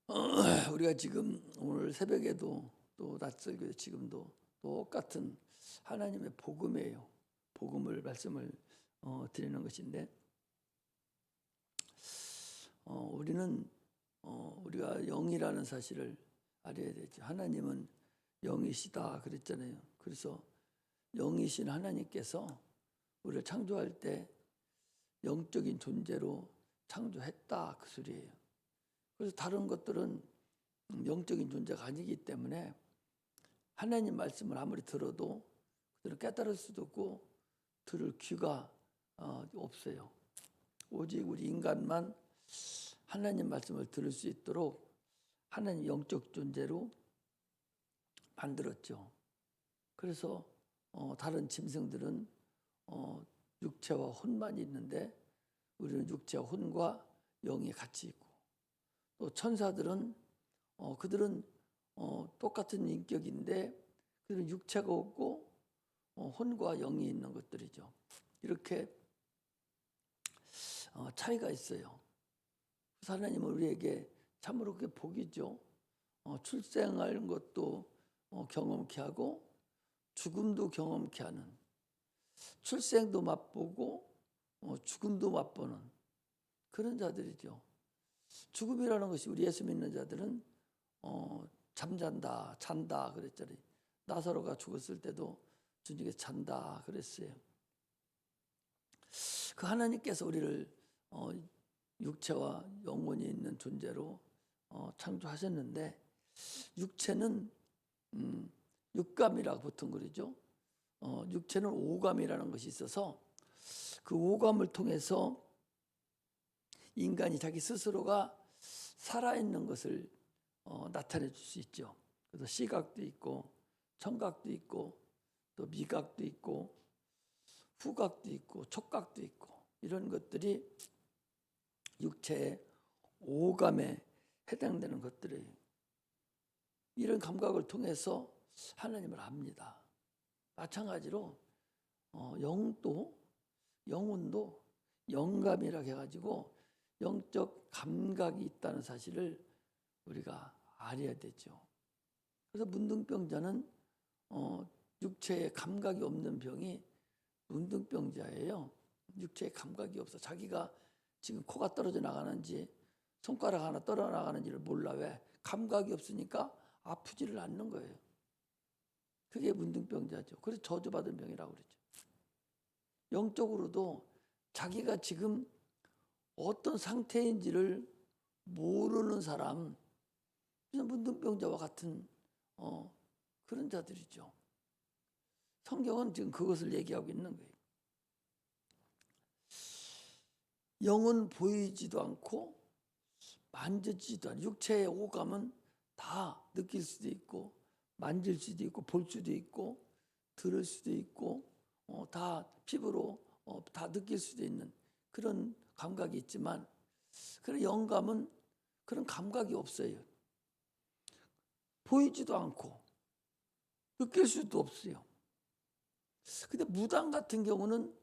우리가 지금 오늘 새벽에도 또 낮설교 지금도 똑같은 하나님의 복음이에요. 복음을 말씀을 드리는 것인데 우리는 우리가 영이라는 사실을 알아야 되죠. 하나님은 영이시다 그랬잖아요. 그래서 영이신 하나님께서 우리를 창조할 때 영적인 존재로 창조했다 그 소리예요. 그래서 다른 것들은 영적인 존재가 아니기 때문에 하나님 말씀을 아무리 들어도 그들은 깨달을 수도 없고 들을 귀가 없어요. 오직 우리 인간만 하나님 말씀을 들을 수 있도록 하나님 영적 존재로 만들었죠. 그래서 다른 짐승들은 육체와 혼만 있는데 우리는 육체와 혼과 영이 같이 있고, 또 천사들은 그들은 똑같은 인격인데 그들은 육체가 없고 혼과 영이 있는 것들이죠. 이렇게 차이가 있어요. 그래서 하나님은 우리에게 참으로 그게 복이죠. 출생하는 것도 경험케 하고 죽음도 경험케 하는, 출생도 맛보고 죽음도 맛보는 그런 자들이죠. 죽음이라는 것이 우리 예수 믿는 자들은 잠잔다, 잔다 그랬잖아요. 나사로가 죽었을 때도 주님께서 잔다 그랬어요. 그 하나님께서 우리를 육체와 영혼이 있는 존재로 창조하셨는데, 육체는 육감이라고 보통 그러죠. 육체는 오감이라는 것이 있어서 그 오감을 통해서 인간이 자기 스스로가 살아있는 것을 나타내 줄 수 있죠. 그래서 시각도 있고 청각도 있고 또 미각도 있고 후각도 있고 촉각도 있고, 이런 것들이 육체의 오감에 해당되는 것들이에요. 이런 감각을 통해서 하나님을 압니다. 마찬가지로 영혼도 영감이라 해가지고 영적 감각이 있다는 사실을 우리가 알아야 되죠. 그래서 문둥병자는 육체에 감각이 없는 병이 문둥병자예요. 육체에 감각이 없어. 자기가 지금 코가 떨어져 나가는지 손가락 하나 떨어져 나가는지를 몰라. 왜? 감각이 없으니까 아프지를 않는 거예요. 그게 문둥병자죠. 그래서 저주받은 병이라고 그러죠. 영적으로도 자기가 지금 어떤 상태인지를 모르는 사람, 문둥병자와 같은 그런 자들이죠. 성경은 지금 그것을 얘기하고 있는 거예요. 영은 보이지도 않고 만지지도 않고, 육체의 오감은 다 느낄 수도 있고 만질 수도 있고 볼 수도 있고 들을 수도 있고 다 피부로 다 느낄 수도 있는 그런 감각이 있지만, 그런 영감은 그런 감각이 없어요. 보이지도 않고 느낄 수도 없어요. 근데 무당 같은 경우는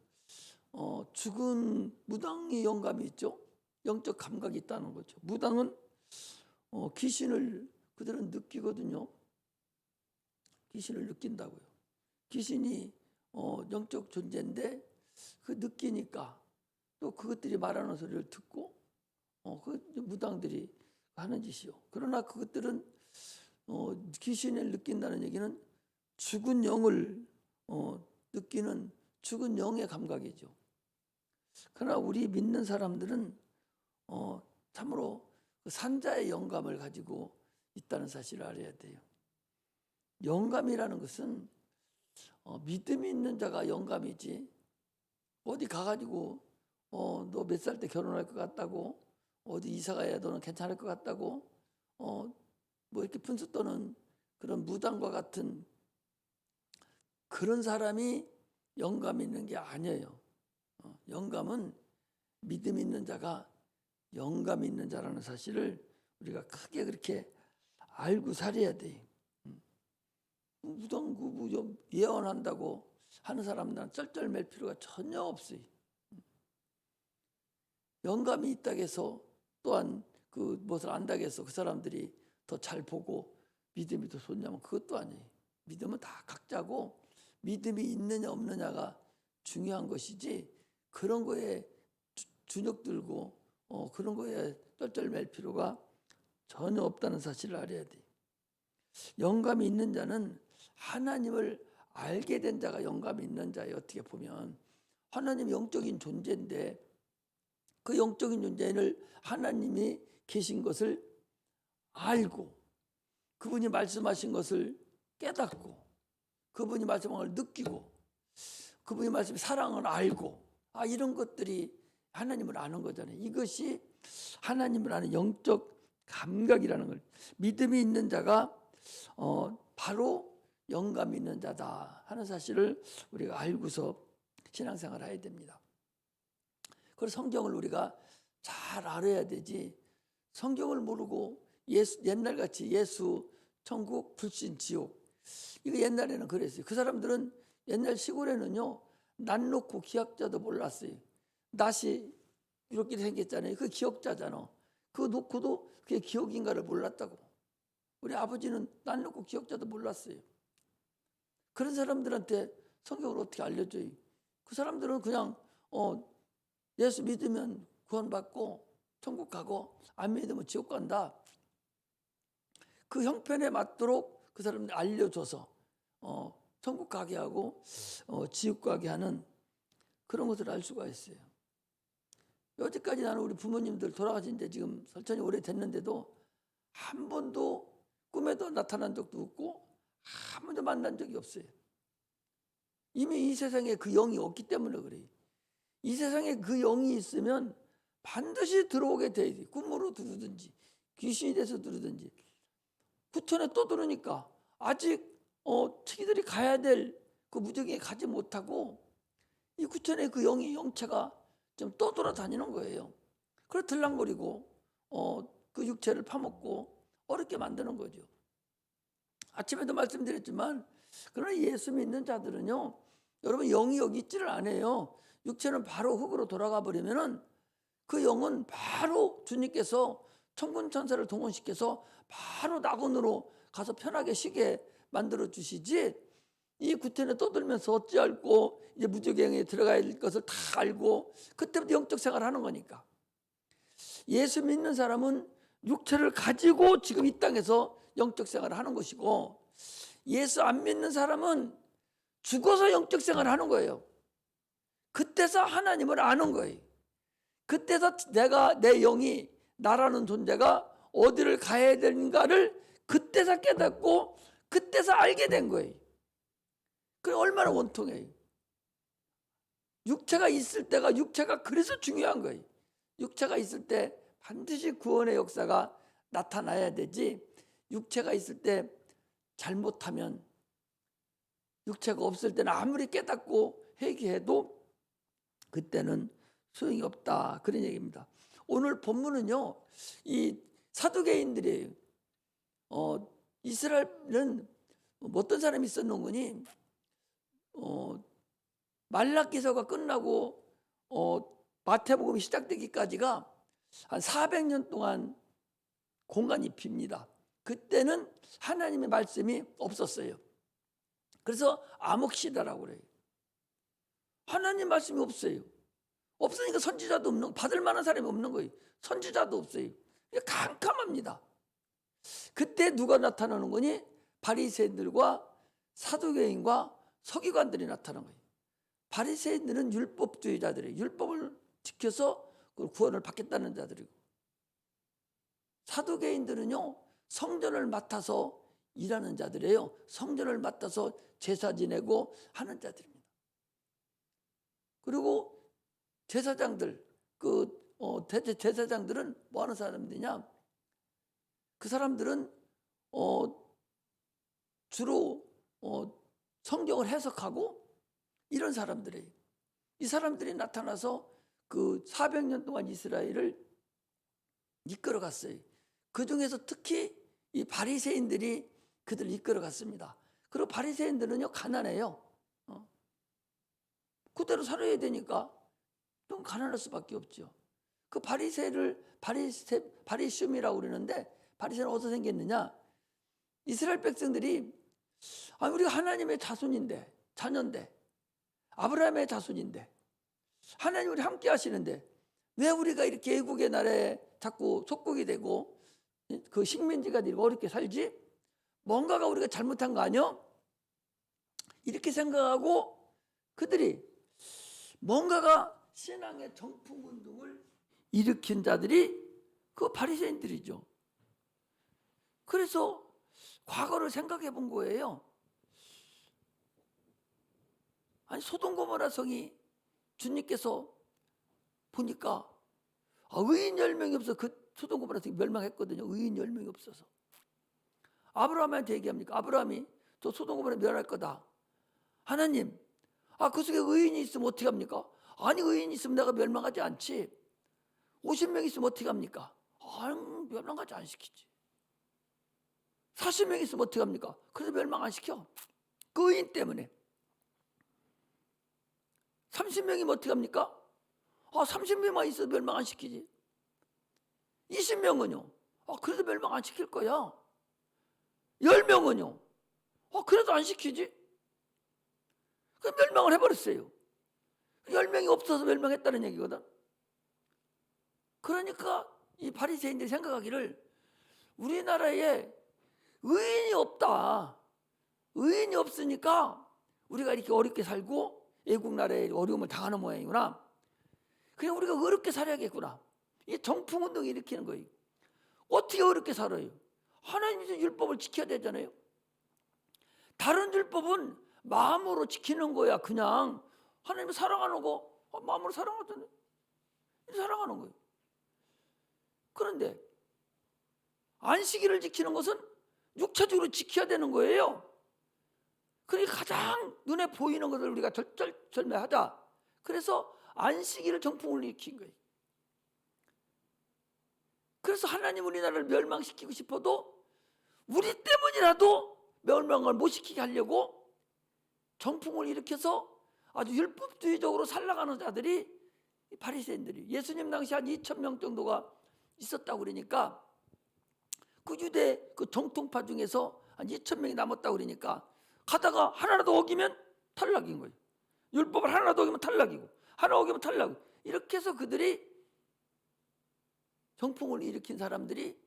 죽은 무당이 영감이 있죠. 영적 감각이 있다는 거죠. 무당은 귀신을 그들은 느끼거든요. 귀신을 느낀다고요. 귀신이 영적 존재인데 그 느끼니까 또 그것들이 말하는 소리를 듣고 그 무당들이 하는 짓이요. 그러나 그것들은 귀신을 느낀다는 얘기는 죽은 영을 느끼는 죽은 영의 감각이죠. 그러나 우리 믿는 사람들은 참으로 그 산자의 영감을 가지고 있다는 사실을 알아야 돼요. 영감이라는 것은 믿음이 있는 자가 영감이지, 어디 가가지고 너 몇 살 때 결혼할 것 같다고, 어디 이사 가야 너는 괜찮을 것 같다고 뭐 이렇게 분수 떠는 그런 무당과 같은 그런 사람이 영감이 있는 게 아니에요. 영감은 믿음 있는 자가 영감이 있는 자라는 사실을 우리가 크게 그렇게 알고 살아야 돼. 무당 예언한다고 하는 사람들은 쩔쩔맬 필요가 전혀 없어요. 영감이 있다고 해서 또한 그 무엇을 안다고 해서 그 사람들이 더 잘 보고 믿음이 더 좋냐면 그것도 아니에요. 믿음은 다 각자고 믿음이 있느냐 없느냐가 중요한 것이지 그런 거에 주눅 들고 그런 거에 쩔쩔맬 필요가 전혀 없다는 사실을 알아야 돼. 영감이 있는 자는 하나님을 알게 된 자가 영감이 있는 자예요. 어떻게 보면 하나님 영적인 존재인데 그 영적인 존재를 하나님이 계신 것을 알고 그분이 말씀하신 것을 깨닫고 그분이 말씀한 걸 느끼고 그분이 말씀 사랑을 알고 이런 것들이 하나님을 아는 거잖아요. 이것이 하나님을 아는 영적 감각이라는 걸 믿음이 있는 자가 바로 영감이 있는 자다 하는 사실을 우리가 알고서 신앙생활을 해야 됩니다. 그래서 성경을 우리가 잘 알아야 되지 성경을 모르고 옛날같이 예수, 천국, 불신, 지옥 이거 옛날에는 그랬어요. 그 사람들은 옛날 시골에는요 낫 놓고 기약자도 몰랐어요. 낫이 이렇게 생겼잖아요. 그 기억자잖아. 그거 놓고도 그게 기억인가를 몰랐다고. 우리 아버지는 낫 놓고 기억자도 몰랐어요. 그런 사람들한테 성경을 어떻게 알려줘요? 그 사람들은 그냥 예수 믿으면 구원받고 천국 가고 안 믿으면 지옥 간다. 그 형편에 맞도록 그 사람들 알려줘서 천국 가게 하고 지옥 가게 하는 그런 것을 알 수가 있어요. 여태까지 나는 우리 부모님들 돌아가신 지 지금 설천이 오래됐는데도 한 번도 꿈에도 나타난 적도 없고 한 번도 만난 적이 없어요. 이미 이 세상에 그 영이 없기 때문에 그래요. 이 세상에 그 영이 있으면 반드시 들어오게 돼 있어요. 꿈으로 들으든지 귀신이 돼서 들으든지 구천에 떠들으니까 아직 자기들이 가야 될 그 무적에 가지 못하고 이 구천에 그 영이 영체가 좀 떠돌아다니는 거예요. 그래서 들랑거리고 그 육체를 파먹고 어렵게 만드는 거죠. 아침에도 말씀드렸지만 그러나 예수 믿는 자들은요 여러분 영이 여기 있지를 않아요. 육체는 바로 흙으로 돌아가 버리면은 그 영은 바로 주님께서 천군 천사를 동원시켜서 바로 낙원으로 가서 편하게 쉬게 만들어 주시지 이 구천에 떠들면서 어찌 알고 이제 무적행에 들어갈 것을 다 알고 그때부터 영적 생활을 하는 거니까. 예수 믿는 사람은 육체를 가지고 지금 이 땅에서 영적 생활을 하는 것이고 예수 안 믿는 사람은 죽어서 영적 생활을 하는 거예요. 그때서 하나님을 아는 거예요. 그때서 내 영이 나라는 존재가 어디를 가야 되는가를 그때서 깨닫고 그때서 알게 된 거예요. 그게 얼마나 원통해요. 육체가 있을 때가 육체가 그래서 중요한 거예요. 육체가 있을 때 반드시 구원의 역사가 나타나야 되지 육체가 있을 때 잘못하면 육체가 없을 때는 아무리 깨닫고 회개해도 그때는 소용이 없다. 그런 얘기입니다. 오늘 본문은요. 이 사두개인들이에요. 이스라엘은 어떤 사람이 있었는 거니 말라기서가 끝나고 마태복음이 시작되기까지가 한 400년 동안 공간이 빕니다. 그때는 하나님의 말씀이 없었어요. 그래서 암흑시대라고 그래요. 하나님 말씀이 없어요. 없으니까 선지자도 없는, 받을 만한 사람이 없는 거예요. 선지자도 없어요. 캄캄합니다. 그때 누가 나타나는 거니? 바리새인들과 사두개인과 서기관들이 나타난 거예요. 바리새인들은 율법주의자들이에요. 율법을 지켜서 구원을 받겠다는 자들이고 사두개인들은요 성전을 맡아서 일하는 자들이에요. 성전을 맡아서 제사 지내고 하는 자들입니다. 그리고 제사장들 제사장들은 뭐 하는 사람들이냐? 그 사람들은 주로 성경을 해석하고 이런 사람들이에요. 이 사람들이 나타나서 그 400년 동안 이스라엘을 이끌어갔어요. 그 중에서 특히 이 바리새인들이 그들을 이끌어갔습니다. 그리고 바리새인들은요 가난해요. 그대로 살아야 되니까 좀 가난할 수밖에 없죠. 그 바리시움이라고 그러는데, 바리새는 어디서 생겼느냐? 이스라엘 백성들이 우리가 하나님의 자녀인데, 아브라함의 자손인데, 하나님 우리 함께 하시는데 왜 우리가 이렇게 애국의 나라에 자꾸 속국이 되고 그 식민지가 되고 어렵게 살지? 뭔가가 우리가 잘못한 거 아니야? 이렇게 생각하고 그들이 뭔가가 신앙의 정풍운동을 일으킨 자들이 그 바리새인들이죠. 그래서 과거를 생각해 본 거예요. 아니 소돔 고모라 성이 주님께서 보니까 의인 10명이 없어서 그 소돔 고모라 성이 멸망했거든요. 의인 10명이 없어서. 아브라함한테 얘기합니까? 아브라함이 저 소돔 고모라 멸할 거다. 하나님, 그 속에 의인이 있으면 어떻게 합니까? 아니 의인이 있으면 내가 멸망하지 않지. 50명 있으면 어떻게 합니까? 멸망하지 안 시키지. 40명 있으면 어떻게 합니까? 그래서 멸망 안 시켜. 그 의인 때문에. 30명이면 어떻게 합니까? 30명만 있어도 멸망 안 시키지. 20명은요? 그래도 멸망 안 시킬 거야. 10명은요? 그래도 안 시키지. 그 멸망을 해버렸어요. 10명이 없어서 멸망했다는 얘기거든. 그러니까 이 바리새인들이 생각하기를 우리나라에 의인이 없다. 의인이 없으니까 우리가 이렇게 어렵게 살고 애국 나라에 어려움을 당하는 모양이구나. 그냥 우리가 어렵게 살아야겠구나. 이 정풍운동이 일으키는 거예요. 어떻게 어렵게 살아요? 하나님의 율법을 지켜야 되잖아요. 다른 율법은 마음으로 지키는 거야. 그냥 하나님을 사랑하는 거 마음으로 사랑하잖아요. 사랑하는 거예요. 그런데 안식일을 지키는 것은 육체적으로 지켜야 되는 거예요. 그러니까 가장 눈에 보이는 것을 우리가 절매하자. 그래서 안식일을 정풍을 일으킨 거예요. 그래서 하나님 우리나라를 멸망시키고 싶어도 우리 때문이라도 멸망을 못 시키게 하려고 정풍을 일으켜서 아주 율법주의적으로 살아가는 자들이 바리새인들이, 예수님 당시 한 2,000명 정도가 있었다고 그러니까 그 유대 그 정통파 중에서 한 2,000명이 남았다고 그러니까 가다가 하나라도 어기면 탈락인 거예요. 율법을 하나라도 어기면 탈락이고 하나 어기면 탈락. 이렇게 해서 그들이 정풍을 일으킨 사람들이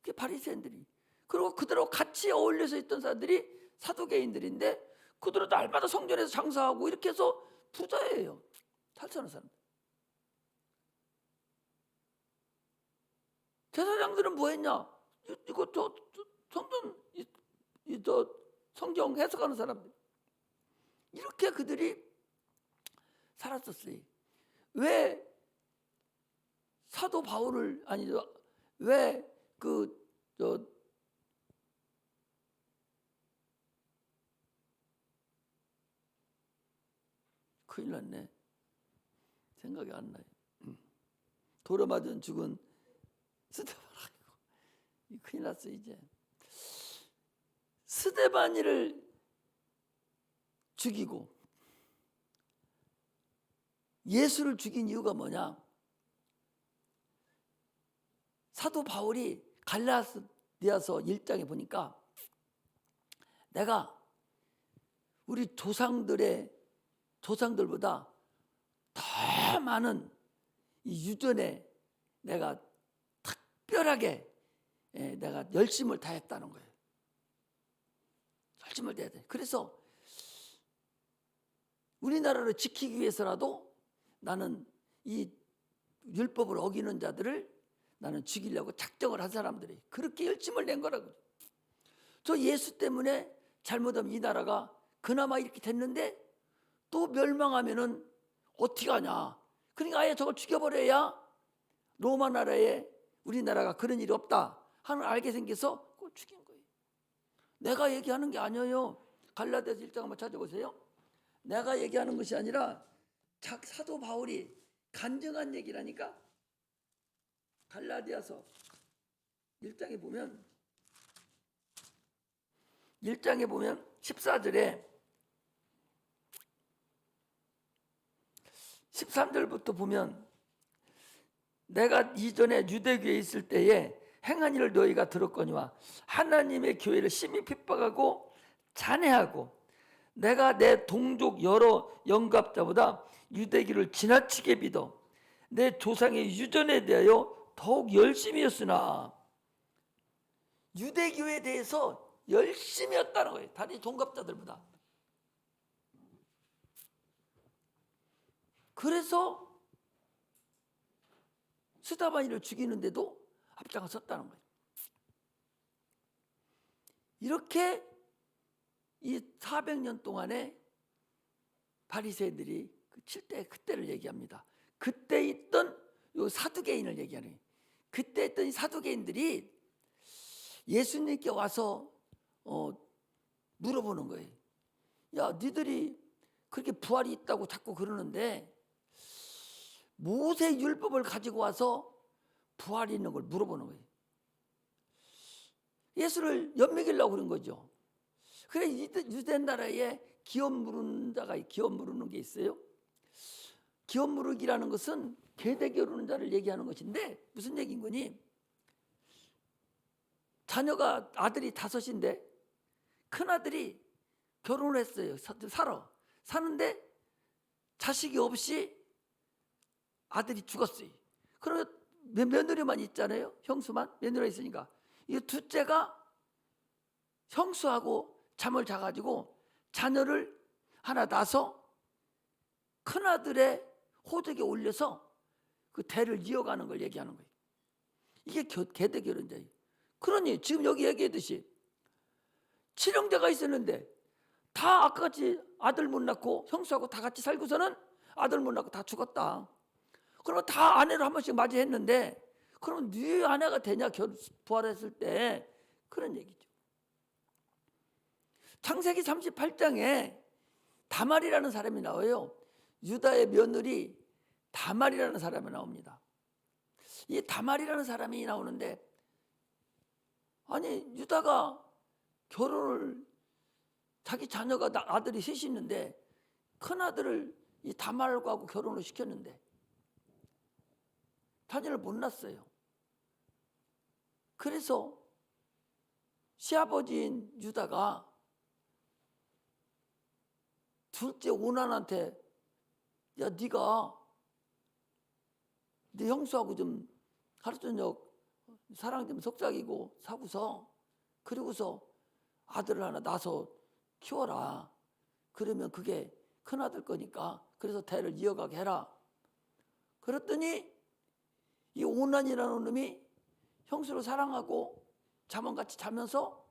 그게 바리새인들이. 그리고 그들하고 같이 어울려서 있던 사람들이 사두개인들인데 그들은 날마다 성전에서 장사하고 이렇게 해서 부자예요. 잘 사는 사람들. 제사장들은 뭐 했냐? 이거 성경 해석하는 사람들. 이렇게 그들이 살았었어요. 왜 사도 바울을 큰일 났네. 생각이 안 나요. 돌에 맞은 죽은 스데반이고 큰일 났어 이제. 스데반이를 죽이고 예수를 죽인 이유가 뭐냐? 사도 바울이 갈라디아서 1장에 보니까 내가 우리 조상들보다 더 많은 이 유전에 내가 특별하게 내가 열심을 다했다는 거예요. 열심을 다해야 돼. 그래서 우리나라를 지키기 위해서라도 나는 이 율법을 어기는 자들을 나는 죽이려고 작정을 한 사람들이 그렇게 열심을 낸 거라고. 저 예수 때문에 잘못하면 이 나라가 그나마 이렇게 됐는데 또 멸망하면은 어떻게 하냐. 그러니까 아예 저걸 죽여버려야 로마 나라에 우리나라가 그런 일이 없다 하는 알게 생겨서 그걸 죽인 거예요. 내가 얘기하는 게 아니에요. 갈라디아서 1장 한번 찾아보세요. 내가 얘기하는 것이 아니라 사도 바울이 간증한 얘기라니까. 갈라디아서 1장에 보면 14절에 13절부터 보면 내가 이전에 유대교에 있을 때에 행한 일을 너희가 들었거니와 하나님의 교회를 심히 핍박하고 잔해하고 내가 내 동족 여러 영갑자보다 유대교를 지나치게 믿어 내 조상의 유전에 대하여 더욱 열심히 했으나 유대교에 대해서 열심히 했다는 거예요. 다른 동갑자들보다. 그래서 스데반이를 죽이는데도 앞장섰다는 거예요. 이렇게 이 400년 동안에 바리새인들이 그때를 얘기합니다. 그때 있던 요 사두개인을 얘기하는 거예요. 그때 있던 이 사두개인들이 예수님께 와서 물어보는 거예요. 야, 니들이 그렇게 부활이 있다고 자꾸 그러는데 모세 율법을 가지고 와서 부활이 있는 걸 물어보는 거예요. 예수를 엿먹이려고 그런 거죠. 그래 유대 나라에 기업 물는 게 있어요. 기업 물으기라는 것은 계대 겨루는 자를 얘기하는 것인데 무슨 얘기인 거니? 자녀가 아들이 5인데 큰 아들이 결혼을 했어요. 사는데 자식이 없이 아들이 죽었어요. 그러면 며느리만 있잖아요. 형수만 며느리가 있으니까 이 둘째가 형수하고 잠을 자가지고 자녀를 하나 낳아서 큰아들의 호적에 올려서 그 대를 이어가는 걸 얘기하는 거예요. 이게 계대 결혼자예요. 그러니 지금 여기 얘기했듯이 칠형제가 있었는데 다 아까같이 아들 못 낳고 형수하고 다 같이 살고서는 아들 못 낳고 다 죽었다. 그러면 다 아내를 한 번씩 맞이했는데 그러면 네 아내가 되냐 부활했을 때 그런 얘기죠. 창세기 38장에 다말이라는 사람이 나와요. 유다의 며느리 다말이라는 사람이 나옵니다. 이 다말이라는 사람이 나오는데 아니 유다가 결혼을 자기 자녀가 아들이 셋이 있는데 큰아들을 이 다말과 하고 결혼을 시켰는데 자녀를 못 낳았어요. 그래서 시아버지인 유다가 둘째 오난한테 야 네가 네 형수하고 좀 하루 저녁 사랑 좀 속삭이고 사고서 그리고서 아들을 하나 낳아서 키워라. 그러면 그게 큰아들 거니까 그래서 대를 이어가게 해라. 그랬더니 이 오난이라는 놈이 형수를 사랑하고 자문같이 자면서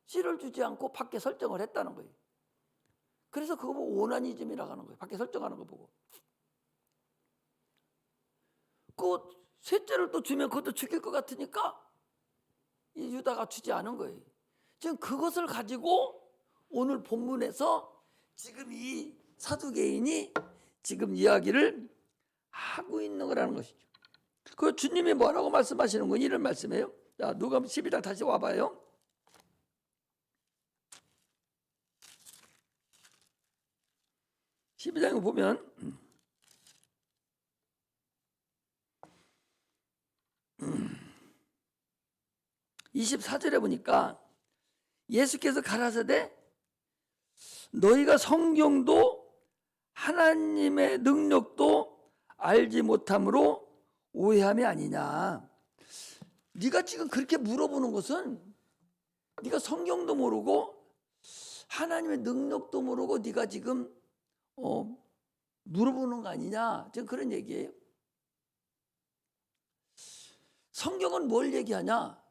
씨를 주지 않고 밖에 설정을 했다는 거예요. 그래서 그거 보고 오나니즘이라고 하는 거예요. 밖에 설정하는 거 보고. 그 셋째를 또 주면 그것도 죽일 것 같으니까 이 유다가 주지 않은 거예요. 지금 그것을 가지고 오늘 본문에서 지금 이 사두개인이 지금 이야기를 하고 있는 거라는 것이죠. 그 주님이 뭐라고 말씀하시는 건 이런 말씀이에요. 자, 누가복음 12장 다시 와봐요. 12장에 보면 24절에 보니까 예수께서 가라사대 너희가 성경도 하나님의 능력도 알지 못함으로 오해함이 아니냐. 네가 지금 그렇게 물어보는 것은 네가 성경도 모르고 하나님의 능력도 모르고 네가 지금 물어보는 거 아니냐. 지금 그런 얘기예요. 성경은 뭘 얘기하냐?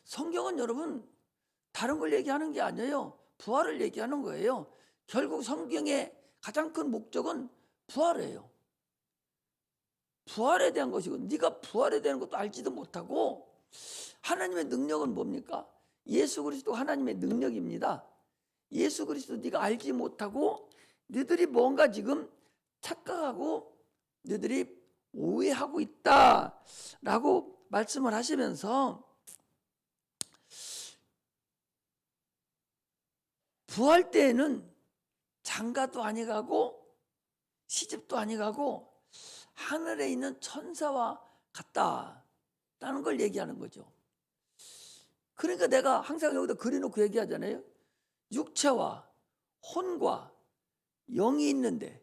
성경은 여러분 다른 걸 얘기하는 게 아니에요. 부활을 얘기하는 거예요. 결국 성경의 가장 큰 목적은 부활이에요. 부활에 대한 것이고 네가 부활에 대한 것도 알지도 못하고 하나님의 능력은 뭡니까? 예수 그리스도 하나님의 능력입니다. 예수 그리스도 네가 알지 못하고 너희들이 뭔가 지금 착각하고 너희들이 오해하고 있다라고 말씀을 하시면서 부활 때에는 장가도 아니 가고 시집도 아니 가고 하늘에 있는 천사와 같다라는 걸 얘기하는 거죠. 그러니까 내가 항상 여기다 그려놓고 얘기하잖아요. 육체와 혼과 영이 있는데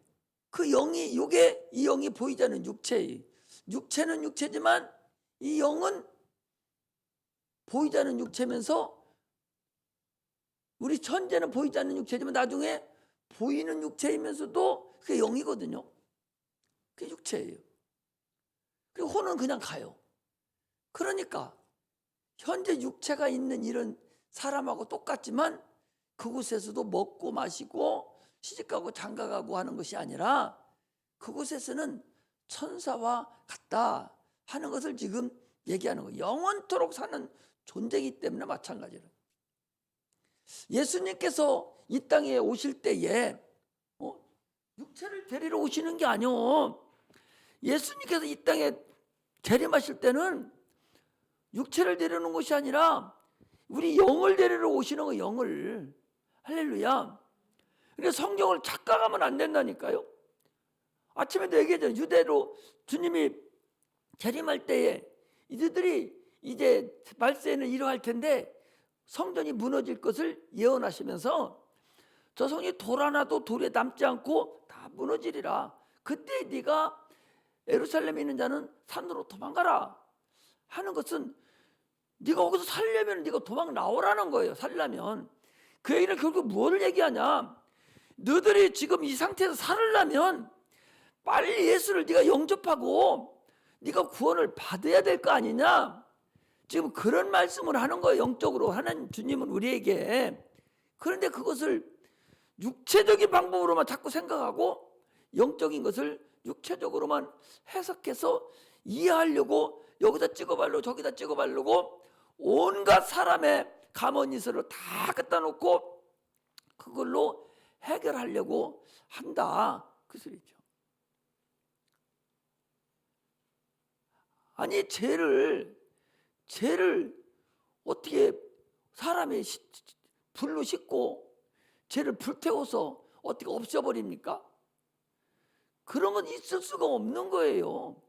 그 영이 이 영이 보이지 않는 육체예요. 육체는 육체지만 이 영은 보이지 않는 육체면서 우리 천재는 보이지 않는 육체지만 나중에 보이는 육체이면서도 그게 영이거든요. 그게 육체예요. 그리고 혼은 그냥 가요. 그러니까 현재 육체가 있는 이런 사람하고 똑같지만 그곳에서도 먹고 마시고 시집가고 장가가고 하는 것이 아니라 그곳에서는 천사와 같다 하는 것을 지금 얘기하는 거예요. 영원토록 사는 존재이기 때문에 마찬가지로 예수님께서 이 땅에 오실 때에 육체를 데리러 오시는 게 아니오. 예수님께서 이 땅에 재림하실 때는 육체를 데리는 것이 아니라 우리 영을 데리러 오시는 거예요. 영을. 할렐루야. 그러니까 성경을 착각하면 안 된다니까요. 아침에도 얘기했잖아요. 유대로 주님이 재림할 때에 이들이 이제 말세에는 이러할 텐데 성전이 무너질 것을 예언하시면서 저 성이 돌 하나도 돌에 남지 않고 다 무너지리라. 그때 네가 예루살렘에 있는 자는 산으로 도망가라 하는 것은 네가 거기서 살려면 네가 도망 나오라는 거예요. 살려면. 그 얘기는 결국 뭐를 얘기하냐. 너들이 지금 이 상태에서 살으려면 빨리 예수를 네가 영접하고 네가 구원을 받아야 될 거 아니냐. 지금 그런 말씀을 하는 거예요. 영적으로 하나님 주님은 우리에게. 그런데 그것을 육체적인 방법으로만 자꾸 생각하고 영적인 것을 육체적으로만 해석해서 이해하려고 여기다 찍어바르고 저기다 찍어바르고 온갖 사람의 감언이설을 다 갖다 놓고 그걸로 해결하려고 한다. 그 소리죠. 아니 죄를 어떻게 사람이 불로 씻고 죄를 불태워서 어떻게 없애버립니까? 그런 건 있을 수가 없는 거예요.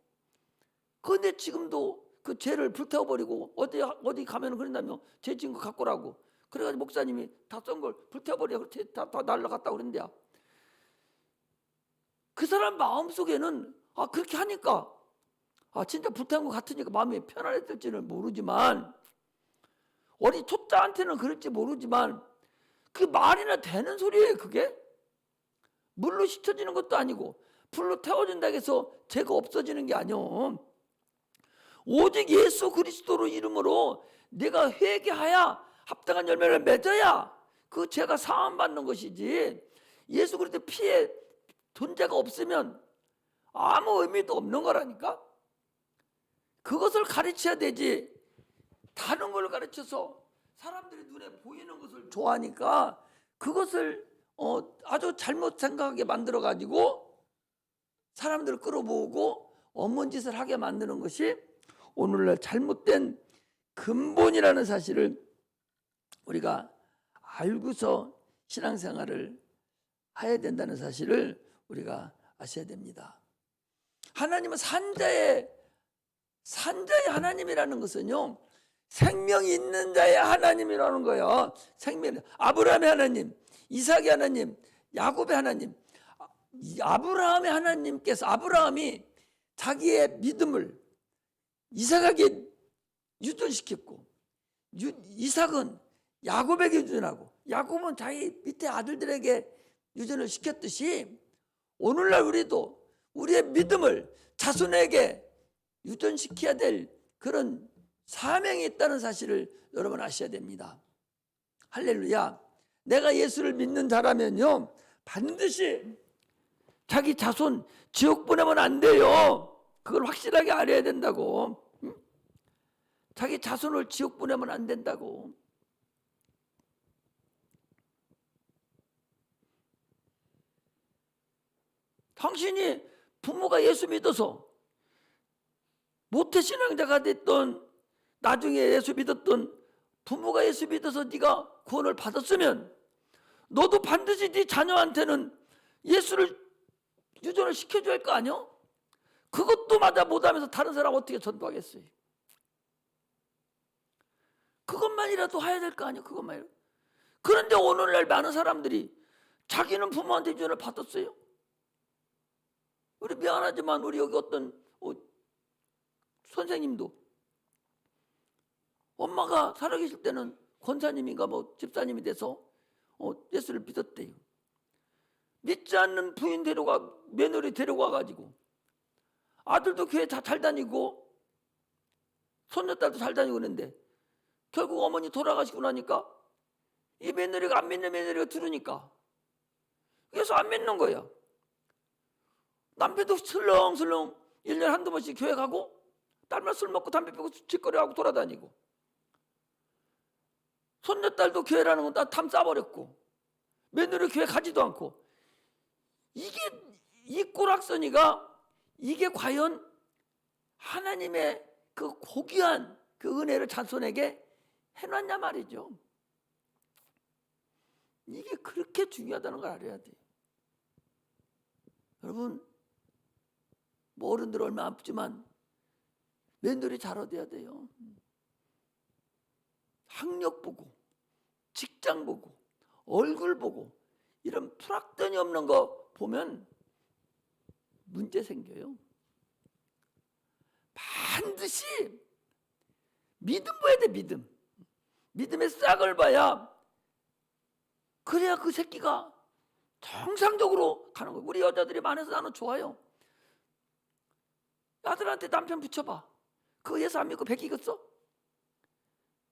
그런데 지금도 그 죄를 불태워버리고 어디 가면 그런다며 죄 지은 거 갖고 오라고. 그래가지고 목사님이 다 썬 걸 불태워버려. 다 날라갔다고 그랬는데요. 그 사람 마음속에는 그렇게 하니까 진짜 불태운 것 같으니까 마음이 편안했을지는 모르지만 어디 초짜한테는 그럴지 모르지만 그 말이나 되는 소리예요. 그게 물로 씻어지는 것도 아니고 불로 태워진다고 해서 죄가 없어지는 게 아니오. 오직 예수 그리스도로 이름으로 내가 회개하여 합당한 열매를 맺어야 그 죄가 사함받는 것이지 예수 그리스도 피에 존재가 없으면 아무 의미도 없는 거라니까. 그것을 가르쳐야 되지 다른 걸 가르쳐서 사람들이 눈에 보이는 것을 좋아하니까 그것을 아주 잘못 생각하게 만들어가지고 사람들을 끌어모으고 엄문 짓을 하게 만드는 것이 오늘날 잘못된 근본이라는 사실을 우리가 알고서 신앙생활을 해야 된다는 사실을 우리가 아셔야 됩니다. 하나님은 산자의 하나님이라는 것은요 생명이 있는 자의 하나님이라는 거예요. 아브라함의 하나님, 이삭의 하나님, 야곱의 하나님. 아브라함의 하나님께서 아브라함이 자기의 믿음을 이삭에게 유전시켰고 이삭은 야곱에게 유전하고 야곱은 자기 밑에 아들들에게 유전을 시켰듯이 오늘날 우리도 우리의 믿음을 자손에게 유전시켜야 될 그런 사명이 있다는 사실을 여러분 아셔야 됩니다. 할렐루야. 내가 예수를 믿는 자라면요 반드시 자기 자손 지옥 보내면 안 돼요. 그걸 확실하게 알아야 된다고. 자기 자손을 지옥 보내면 안 된다고. 당신이 부모가 예수 믿어서 모태신앙자가 됐던 나중에 예수 믿었던 부모가 예수 믿어서 네가 구원을 받았으면 너도 반드시 네 자녀한테는 예수를 유전을 시켜줘야 할 거 아니야? 그것도 마다 못하면서 다른 사람 어떻게 전도하겠어요? 그것만이라도 해야 될 거 아니에요. 그것만이라도. 그런데 오늘날 많은 사람들이 자기는 부모한테 유전을 받았어요. 우리 미안하지만 우리 여기 어떤 선생님도 엄마가 살아계실 때는 권사님인가 뭐 집사님이 돼서 예수를 믿었대요. 믿지 않는 부인 며느리 데려가 가지고 아들도 교회 다 잘 다니고 손녀딸도 잘 다니고 그러는데 결국 어머니 돌아가시고 나니까 이 며느리가 안 믿는 며느리가 들으니까 그래서 안 믿는 거야. 남편도 슬렁슬렁 1년에 한두 번씩 교회 가고 딸만 술 먹고 담배 피우고 짓거리하고 돌아다니고 손녀딸도 교회라는 건 다 탐 싸버렸고 며느리 교회 가지도 않고 이 꼬락서니가 이게 과연 하나님의 그 고귀한 그 은혜를 자손에게 해놨냐 말이죠. 이게 그렇게 중요하다는 걸 알아야 돼요. 여러분 뭐 어른들 얼마 안 붙지만 며느리 잘 얻어야 돼요. 학력 보고 직장 보고 얼굴 보고 이런 풀악전이 없는 거 보면 문제 생겨요. 반드시 믿음 봐야 돼. 믿음의 싹을 봐야 그래야 그 새끼가 정상적으로 가는 거예요. 우리 여자들이 많아서 나는 좋아요. 아들한테 남편 붙여봐. 그거 예수 안 믿고 베끼겠어?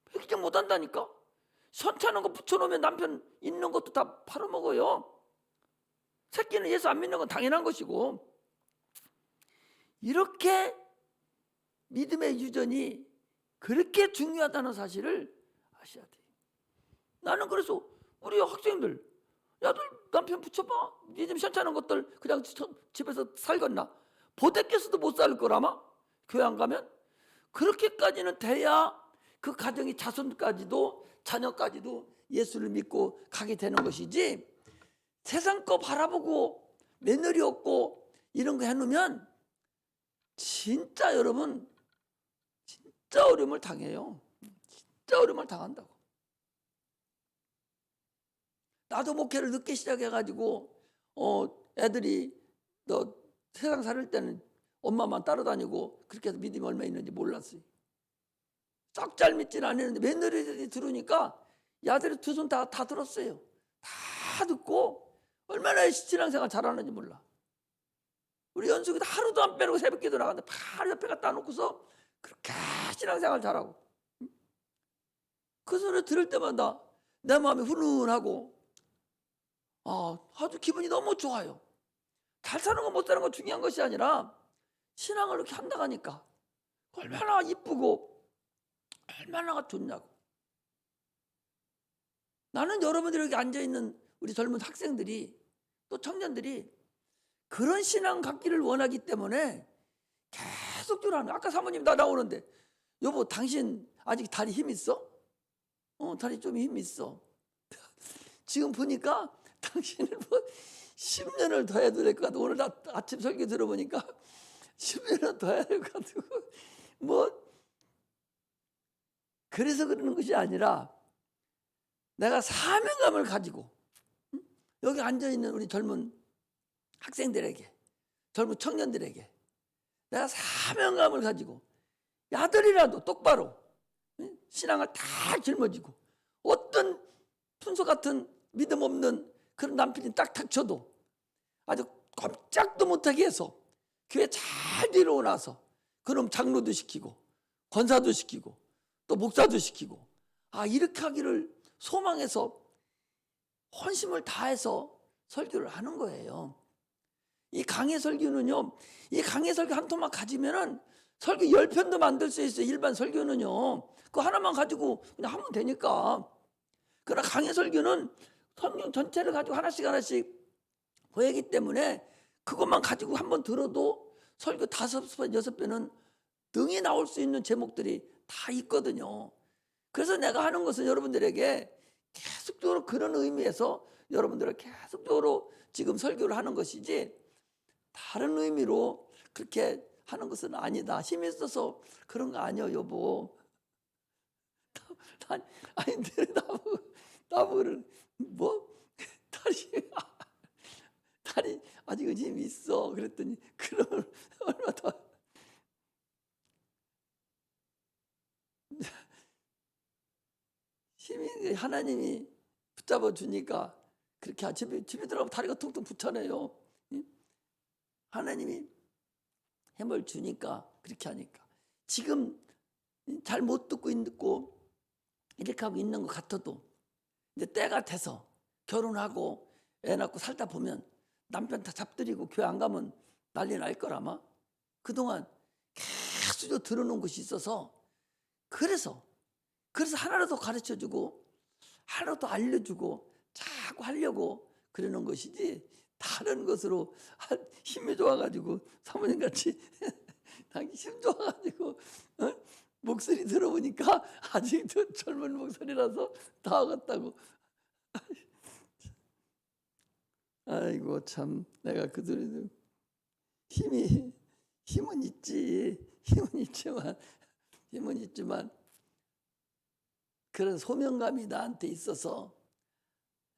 베끼지 못한다니까. 선차는 거 붙여놓으면 남편 있는 것도 다 팔아먹어요. 새끼는 예수 안 믿는 건 당연한 것이고. 이렇게 믿음의 유전이 그렇게 중요하다는 사실을 아셔야 돼요. 나는 그래서 우리 학생들 야들 남편 붙여봐. 믿음 시원찮은 것들 그냥 집에서 살겠나? 보대껴서도 못 살 거라마? 교회 안 가면? 그렇게까지는 돼야 그 가정이 자손까지도 자녀까지도 예수를 믿고 가게 되는 것이지 세상 거 바라보고 며느리 없고 이런 거 해놓으면 진짜 여러분 진짜 어려움을 당해요. 진짜 어려움을 당한다고. 나도 목회를 늦게 시작해가지고 애들이 너 세상 살을 때는 엄마만 따라다니고 그렇게 해서 믿음이 얼마 있는지 몰랐어요. 썩 잘 믿지는 않았는데 며느리들이 들으니까 야들이 두 손 다 들었어요. 다 듣고 얼마나 신앙생활 잘하는지 몰라. 우리 연숙이도 하루도 안 빼고 새벽기도 나갔는데 바로 옆에 갖다 놓고서 그렇게 신앙생활 잘하고. 그 소리 들을 때마다 내 마음이 훈훈하고 아주 기분이 너무 좋아요. 잘 사는 거 못 사는 거 중요한 것이 아니라 신앙을 이렇게 한다고 하니까 얼마나 이쁘고 얼마나 좋냐고. 나는 여러분들이 여기 앉아있는 우리 젊은 학생들이 또 청년들이 그런 신앙 갖기를 원하기 때문에 계속적으로 하는. 아까 사모님 나 나오는데 여보 당신 아직 다리 힘 있어? 다리 좀 힘 있어. 지금 보니까 당신은 뭐 10년을 더 해도 될 것 같아. 오늘 아침 설교 들어보니까 10년은 더 해야 될 것 같고 뭐 그래서 그러는 것이 아니라 내가 사명감을 가지고 여기 앉아있는 우리 젊은 학생들에게 젊은 청년들에게 내가 사명감을 가지고 야들이라도 똑바로 신앙을 다 짊어지고 어떤 순서 같은 믿음 없는 그런 남편이 딱 닥쳐도 아주 꼼짝도 못하게 해서 교회 잘 데려오 나서 그놈 장로도 시키고 권사도 시키고 또 목사도 시키고 이렇게 하기를 소망해서 헌심을 다해서 설교를 하는 거예요. 이 강해 설교는요, 이 강해 설교 한 통만 가지면은 설교 10편도 만들 수 있어요. 일반 설교는요. 그거 하나만 가지고 그냥 하면 되니까. 그러나 강해 설교는 성경 전체를 가지고 하나씩 보이기 때문에 그것만 가지고 한번 들어도 설교 5번, 6번은 능히 나올 수 있는 제목들이 다 있거든요. 그래서 내가 하는 것은 여러분들에게 계속적으로 그런 의미에서 여러분들을 계속적으로 지금 설교를 하는 것이지 다른 의미로 그렇게 하는 것은 아니다. 힘이 있어서 그런 거 아니요, 여보. 아니, 내 나무를 뭐 다리 아직은 힘이 있어. 그랬더니 그러면 얼마 더 힘이 하나님이 붙잡아 주니까 그렇게 집에 들어가면 다리가 퉁퉁 붙잖아요. 하나님이 힘을 주니까 그렇게 하니까 지금 잘 못 듣고 있고 이렇게 하고 있는 것 같아도 이제 때가 돼서 결혼하고 애 낳고 살다 보면 남편 다 잡들이고 교회 안 가면 난리 날 거라마. 그동안 계속 들어놓은 것이 있어서 그래서 하나라도 가르쳐주고 하나라도 알려주고 자꾸 하려고 그러는 것이지 다른 것으로 힘이 좋아가지고 사모님같이 힘 좋아가지고 목소리 들어보니까 아직도 젊은 목소리라서 다 같다고. 아이고 참 내가 그들도 힘은 있지만 그런 소명감이 나한테 있어서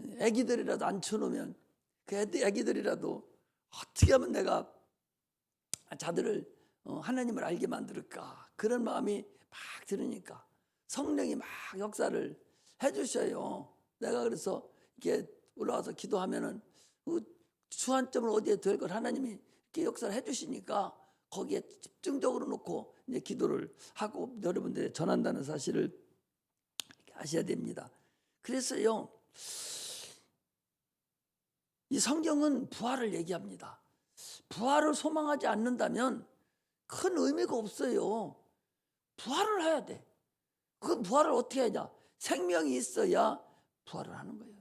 애기들이라도 앉혀놓으면 그 애기들이라도 어떻게 하면 내가 자들을 하나님을 알게 만들까 그런 마음이 막 들으니까 성령이 막 역사를 해주셔요. 내가 그래서 이렇게 올라와서 기도하면은 그 주안점을 어디에 될 걸 하나님이 이렇게 역사를 해주시니까 거기에 집중적으로 놓고 이제 기도를 하고 여러분들에 전한다는 사실을 아셔야 됩니다. 그래서요, 이 성경은 부활을 얘기합니다. 부활을 소망하지 않는다면 큰 의미가 없어요. 부활을 해야 돼. 그 부활을 어떻게 하냐? 생명이 있어야 부활을 하는 거예요.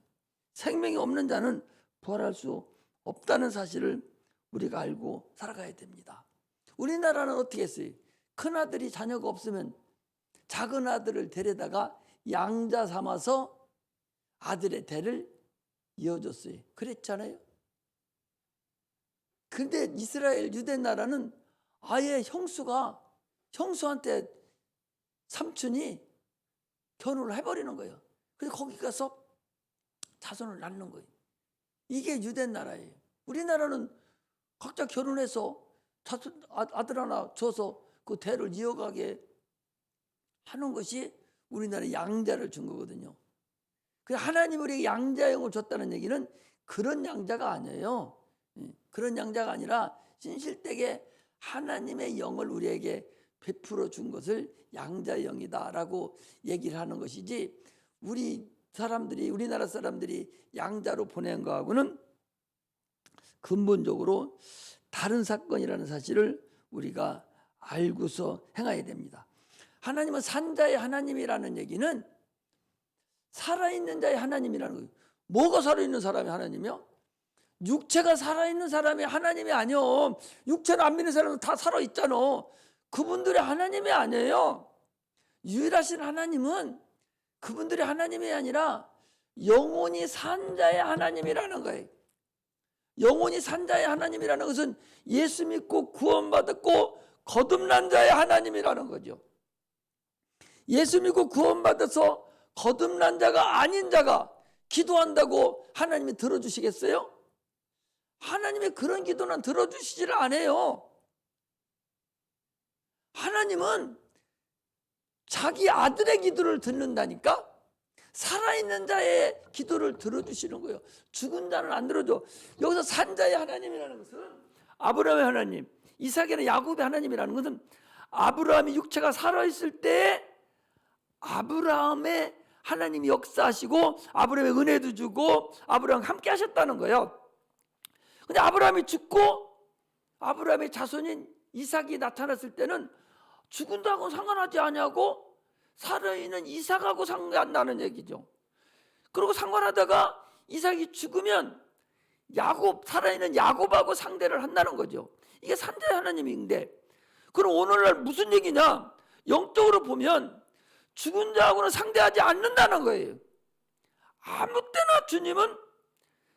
생명이 없는 자는 부활할 수 없다는 사실을 우리가 알고 살아가야 됩니다. 우리나라는 어떻게 했어요? 큰 아들이 자녀가 없으면 작은 아들을 데려다가 양자 삼아서 아들의 대를 이어줬어요. 그랬잖아요. 근데 이스라엘 유대 나라는 아예 형수한테 삼촌이 결혼을 해버리는 거예요. 그래서 거기 가서 자손을 낳는 거예요. 이게 유대 나라예요. 우리나라는 각자 결혼해서 아들 하나 줘서 그 대를 이어가게 하는 것이 우리나라 양자를 준 거거든요. 그래서 하나님 우리에게 양자형을 줬다는 얘기는 그런 양자가 아니에요. 그런 양자가 아니라 신실되게 하나님의 영을 우리에게 베풀어 준 것을 양자형이다라고 얘기를 하는 것이지 우리나라 사람들이 양자로 보낸 거하고는 근본적으로 다른 사건이라는 사실을 우리가 알고서 행해야 됩니다. 하나님은 산자의 하나님이라는 얘기는 살아있는 자의 하나님이라는 거예요. 뭐가 살아있는 사람이 하나님이요? 육체가 살아있는 사람이 하나님이 아니요. 육체는 안 믿는 사람은 다 살아있잖아. 그분들이 하나님이 아니에요. 유일하신 하나님은 그분들이 하나님이 아니라 영원히 산 자의 하나님이라는 거예요. 영원히 산 자의 하나님이라는 것은 예수 믿고 구원받았고 거듭난 자의 하나님이라는 거죠. 예수 믿고 구원받아서 거듭난 자가 아닌 자가 기도한다고 하나님이 들어주시겠어요? 하나님의 그런 기도는 들어주시질 않아요. 하나님은 자기 아들의 기도를 듣는다니까? 살아있는 자의 기도를 들어주시는 거예요. 죽은 자는 안 들어줘. 여기서 산 자의 하나님이라는 것은 아브라함의 하나님, 이삭이나 야곱의 하나님이라는 것은 아브라함이 육체가 살아있을 때 아브라함의 하나님이 역사하시고 아브라함의 은혜도 주고 아브라함과 함께 하셨다는 거예요. 근데 아브라함이 죽고 아브라함의 자손인 이삭이 나타났을 때는 죽은 자하고 상관하지 않냐고 살아있는 이삭하고 상관한다는 얘기죠. 그리고 상관하다가 이삭이 죽으면 살아있는 야곱하고 상대를 한다는 거죠. 이게 산자의 하나님인데, 그럼 오늘날 무슨 얘기냐? 영적으로 보면 죽은 자하고는 상대하지 않는다는 거예요. 아무 때나 주님은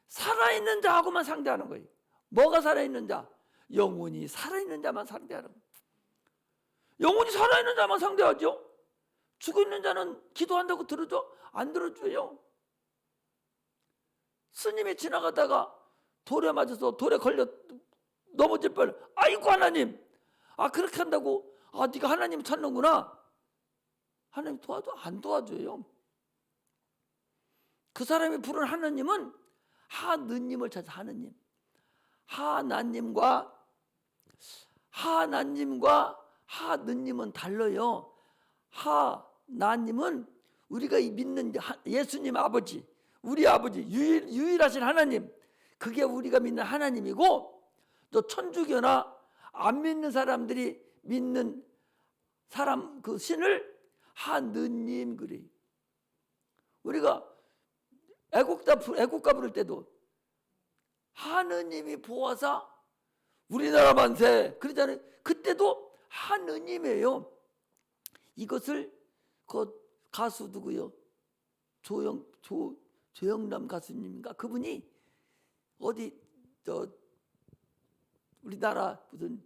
살아있는 자하고만 상대하는 거예요. 뭐가 살아있는 자? 영혼이 살아있는 자만 상대하는 거예요. 영혼이 살아있는 자만 상대하죠. 죽어있는 자는 기도한다고 들어줘? 안 들어줘요. 스님이 지나가다가 돌에 맞아서 돌에 걸려 넘어질 뻔. 아이고 하나님, 그렇게 한다고 네가 하나님 찾는구나. 하나님 도와줘? 안 도와줘요. 그 사람이 부른 하나님은 하느님을 찾아. 하느님. 하나님과 하느님은 달라요. 하나님은 우리가 믿는 예수님 아버지, 우리 아버지, 유일하신 하나님, 그게 우리가 믿는 하나님이고, 또 천주교나 안 믿는 사람들이 믿는 사람 그 신을 하느님 그래요. 우리가 애국가 부를 때도 하느님이 보아사 우리나라 만세 그러잖아요. 그때도 하느님이에요. 이것을 그 가수 누구요? 조영남 가수님인가? 그분이 어디 우리나라 무슨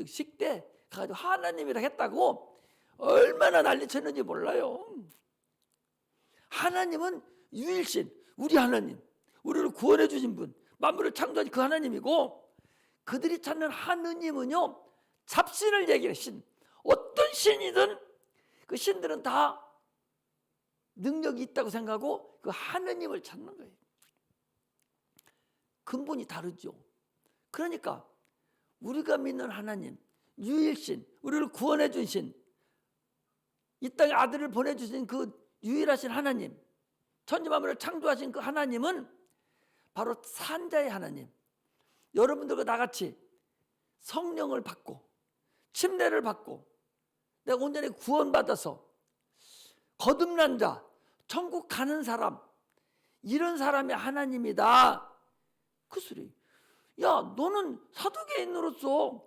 식대 가지고 하나님이라 했다고 얼마나 난리쳤는지 몰라요. 하나님은 유일신, 우리 하나님, 우리를 구원해 주신 분, 만물을 창조한 그 하나님이고, 그들이 찾는 하느님은요 잡신을 얘기해요. 신. 어떤 신이든 그 신들은 다 능력이 있다고 생각하고 그 하느님을 찾는 거예요. 근본이 다르죠. 그러니까 우리가 믿는 하나님, 유일신, 우리를 구원해 준 신, 이 땅에 아들을 보내주신 그 유일하신 하나님, 천지만물을 창조하신 그 하나님은 바로 산자의 하나님. 여러분들과 나같이 성령을 받고 침례를 받고 내가 온전히 구원받아서 거듭난 자, 천국 가는 사람, 이런 사람이 하나님이다. 그 소리. 야, 너는 사두개인으로서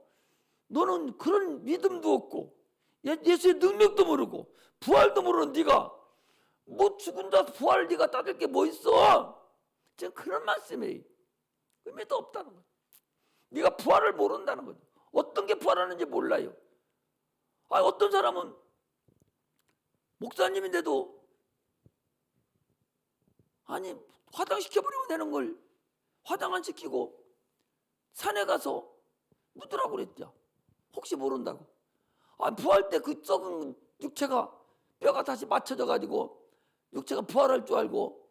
너는 그런 믿음도 없고 예수의 능력도 모르고 부활도 모르는 네가 뭐 죽은 자 부활 네가 따질 게 뭐 있어? 지금 그런 말씀이 의미도 없다는 거예요. 네가 부활을 모른다는 거죠. 어떤 게 부활하는지 몰라요. 어떤 사람은 목사님인데도 화장시켜버리면 되는 걸 화장 안 시키고 산에 가서 묻으라고 그랬죠. 혹시 모른다고. 부활 때 그 썩은 육체가 뼈가 다시 맞춰져 가지고 육체가 부활할 줄 알고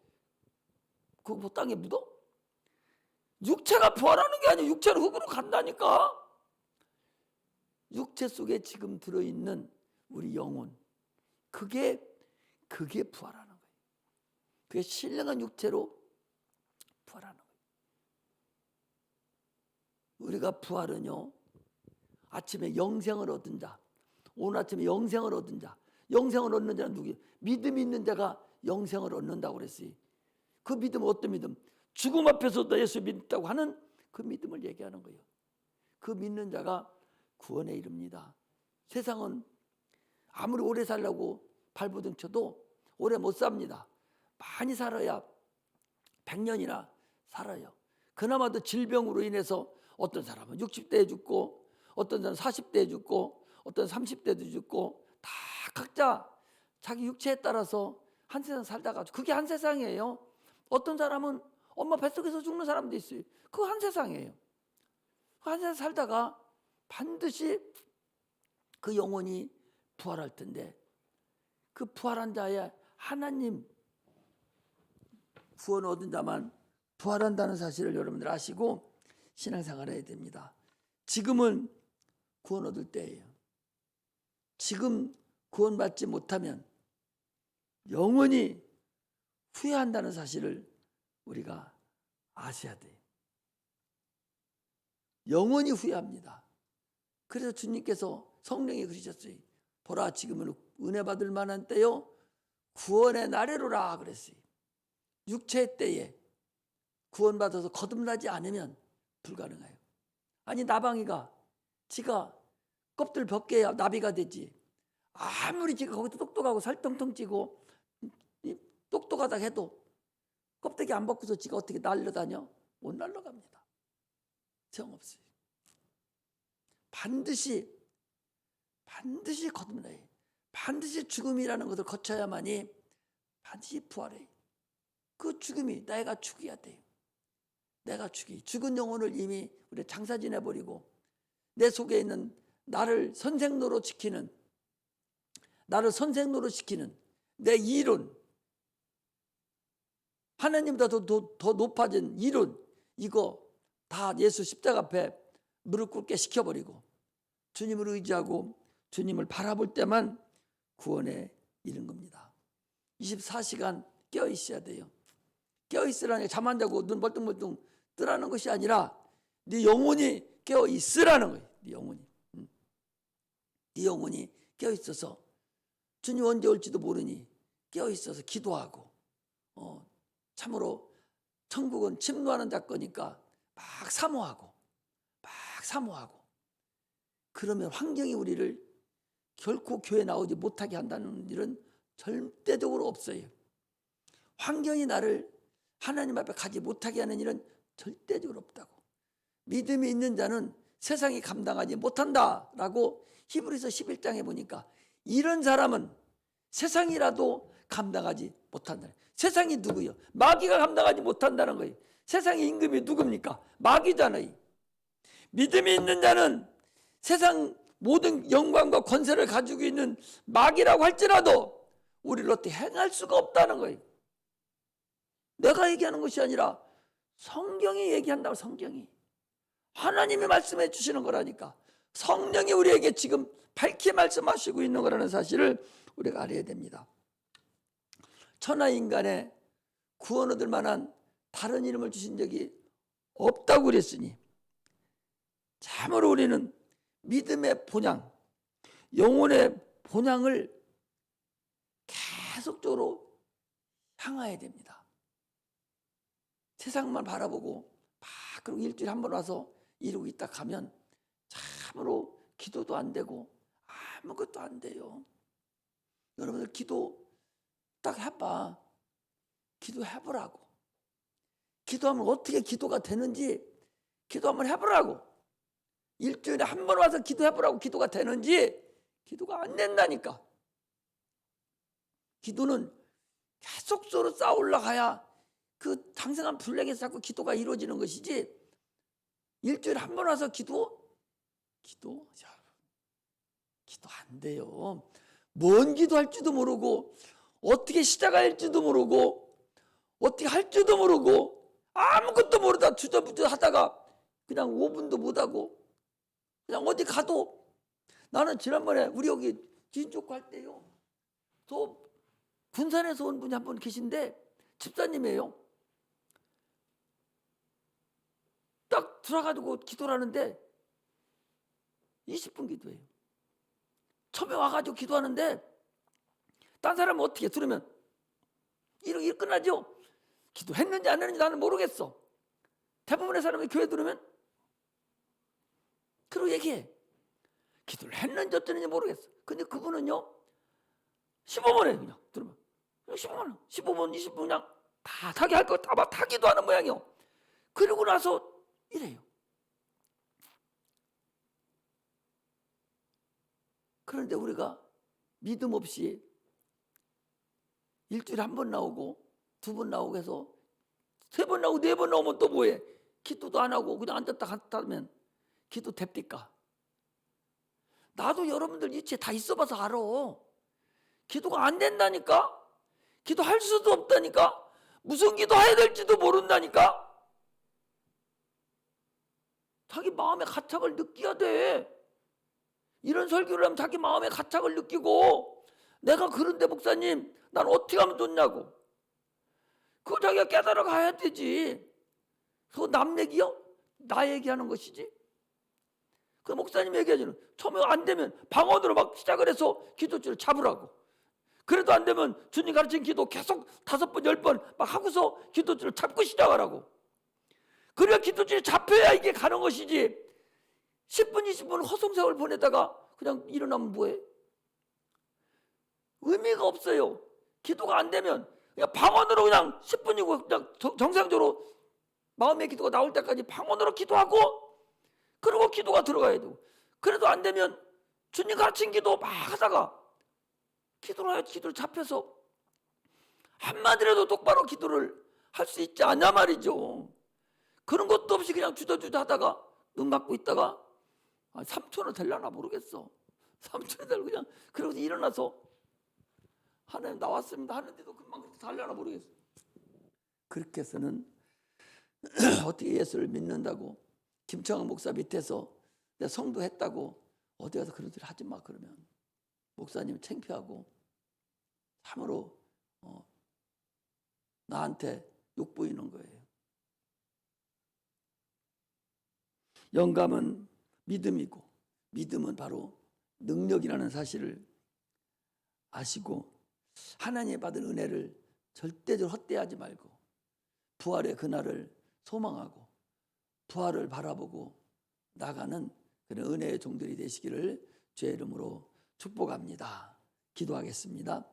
그거 뭐 땅에 묻어? 육체가 부활하는 게 아니야. 육체는 흙으로 간다니까. 육체 속에 지금 들어있는 우리 영혼, 그게 부활하는 거예요. 그게 신령한 육체로 부활하는 거예요. 우리가 부활은요, 아침에 영생을 얻은 자, 오늘 아침에 영생을 얻은 자, 영생을 얻는 자는 누구예요? 믿음 있는 자가 영생을 얻는다고 그랬어요. 그 믿음은 어떤 믿음? 죽음 앞에서도 예수 믿다고 하는 그 믿음을 얘기하는 거예요. 그 믿는 자가 구원에 이릅니다. 세상은 아무리 오래 살려고 발버둥 쳐도 오래 못 삽니다. 많이 살아야 100년이나 살아요. 그나마도 질병으로 인해서 어떤 사람은 60대에 죽고 어떤 사람은 40대에 죽고 어떤 30대도 죽고 다 각자 자기 육체에 따라서 한 세상 살다가 그게 한 세상이에요. 어떤 사람은 엄마 뱃속에서 죽는 사람도 있어요. 그거 한 세상이에요. 한 세상 살다가 반드시 그 영혼이 부활할 텐데 그 부활한 자의 하나님 구원 얻은 자만 부활한다는 사실을 여러분들 아시고 신앙생활을 해야 됩니다. 지금은 구원 얻을 때예요. 지금 구원받지 못하면 영원히 후회한다는 사실을 우리가 아셔야 돼요. 영원히 후회합니다. 그래서 주님께서 성령이 그러셨어요. 보라, 지금은 은혜 받을 만한 때요 구원의 날이로라 그랬어요. 육체의 때에 구원받아서 거듭나지 않으면 불가능해요. 아니, 나방이가 지가 껍질 벗겨야 나비가 되지. 아무리 지가 거기서 똑똑하고 살통통 찌고 똑똑하다 해도 껍데기 안 벗고서 지가 어떻게 날려다녀? 못 날려갑니다. 소용없어요. 반드시 거듭나요. 반드시 죽음이라는 것을 거쳐야만이 반드시 부활해요. 그 죽음이 내가 죽여야 돼요. 내가 죽은 영혼을 이미 우리 장사지내버리고 내 속에 있는 나를 선생노로 시키는 내 이론, 하나님보다 더 높아진 이론, 이거 다 예수 십자가 앞에 무릎 꿇게 시켜버리고 주님을 의지하고 주님을 바라볼 때만 구원에 이른 겁니다. 24시간 깨어 있어야 돼요. 깨어 있으라니 잠 안 자고 눈 벌뚱벌뚱 뜨라는 것이 아니라 네 영혼이 깨어 있으라는 거예요. 네 영혼이 깨어 있어서 주님 언제 올지도 모르니 깨어 있어서 기도하고 참으로 천국은 침노하는 작거니까 막 사모하고 그러면 환경이 우리를 결코 교회 나오지 못하게 한다는 일은 절대적으로 없어요. 환경이 나를 하나님 앞에 가지 못하게 하는 일은 절대적으로 없다고. 믿음이 있는 자는 세상이 감당하지 못한다라고 히브리서 11장에 보니까 이런 사람은 세상이라도 감당하지 못한다. 세상이 누구요? 마귀가 감당하지 못한다는 거예요. 세상의 임금이 누굽니까? 마귀잖아요. 믿음이 있는 자는 세상 모든 영광과 권세를 가지고 있는 마귀라고 할지라도 우리를 어떻게 행할 수가 없다는 거예요. 내가 얘기하는 것이 아니라 성경이 얘기한다고. 성경이 하나님이 말씀해 주시는 거라니까. 성령이 우리에게 지금 밝히 말씀하시고 있는 거라는 사실을 우리가 알아야 됩니다. 천하 인간에 구원 얻을 만한 다른 이름을 주신 적이 없다고 그랬으니 참으로 우리는 믿음의 본향, 영혼의 본향을 계속적으로 향해야 됩니다. 세상만 바라보고 그리고 일주일에 한 번 와서 이러고 있다 가면 참으로 기도도 안 되고 아무것도 안 돼요. 여러분들 기도 딱 해봐. 기도해보라고. 기도하면 어떻게 기도가 되는지 기도 한번 해보라고. 일주일에 한 번 와서 기도해보라고. 기도가 되는지. 기도가 안 된다니까. 기도는 계속적으로 쌓아 올라가야 그 당생한 분량에서 자꾸 기도가 이루어지는 것이지, 일주일에 한 번 와서 기도 안 돼요. 뭔 기도할지도 모르고 어떻게 시작할지도 모르고 어떻게 할지도 모르고 아무것도 모르다 주저부저 하다가 그냥 5분도 못하고 그냥 어디 가도. 나는 지난번에 우리 여기 진쪽 갈 때요, 또 군산에서 온 분이 한 분 계신데 집사님이에요. 딱 들어가지고 기도를 하는데 20분 기도해요. 처음에 와가지고 기도하는데 딴 사람은 어떻게 들으면 이렇게 끝나죠. 기도했는지 안 했는지 나는 모르겠어. 대부분의 사람이 교회 들으면 그러고 얘기해. 기도를 했는지 어쩌는지 모르겠어. 근데 그분은요 15번 해. 그냥 들으면 15번 20분 그냥 다 자기 할 거 다 기도하는 모양이요. 그러고 나서 이래요. 그런데 우리가 믿음 없이 일주일에 한 번 나오고 두 번 나오고 해서 3번 나오고 4번 나오면 또 뭐해? 기도도 안 하고 그냥 앉았다 갔다 하면 기도 됩니까? 나도 여러분들 이치에 다 있어봐서 알아. 기도가 안 된다니까. 기도할 수도 없다니까. 무슨 기도해야 될지도 모른다니까. 자기 마음의 가착을 느껴야 돼. 이런 설교를 하면 자기 마음의 가착을 느끼고, 내가 그런데 목사님 난 어떻게 하면 좋냐고. 그거 자기가 깨달아 가야 되지. 그거 남 얘기요? 나 얘기하는 것이지. 그 목사님 얘기하지는 처음에 안 되면 방언으로 막 시작을 해서 기도줄을 잡으라고. 그래도 안 되면 주님 가르친 기도 계속 5번 10번 막 하고서 기도줄을 잡고 시작하라고. 그래야 기도줄이 잡혀야 이게 가는 것이지. 10분 20분 허송세월 보내다가 그냥 일어나면 뭐해? 의미가 없어요. 기도가 안 되면 그냥 방언으로 그냥 10분이고 그냥 정상적으로 마음의 기도가 나올 때까지 방언으로 기도하고 그리고 기도가 들어가야 되고, 그래도 안 되면 주님 가르친 기도 막 하다가 기도를 잡혀서 한마디라도 똑바로 기도를 할 수 있지 않냐 말이죠. 그런 것도 없이 그냥 주저주저 하다가 눈 감고 있다가 3초는 되려나 모르겠어. 3초는 되려 그냥 그러고 일어나서 하나님 나왔습니다 하는데도 금방 그렇게 살려나 모르겠어. 그렇게 해서는 어떻게 예수를 믿는다고 김청환 목사 밑에서 내 성도했다고 어디 가서 그런 소리 하지 마 그러면 목사님 창피하고 참으로 나한테 욕보이는 거예요. 영감은 믿음이고 믿음은 바로 능력이라는 사실을 아시고 하나님이 받은 은혜를 절대적으로 헛되하지 말고 부활의 그날을 소망하고 부활을 바라보고 나가는 그런 은혜의 종들이 되시기를 주의 이름으로 축복합니다. 기도하겠습니다.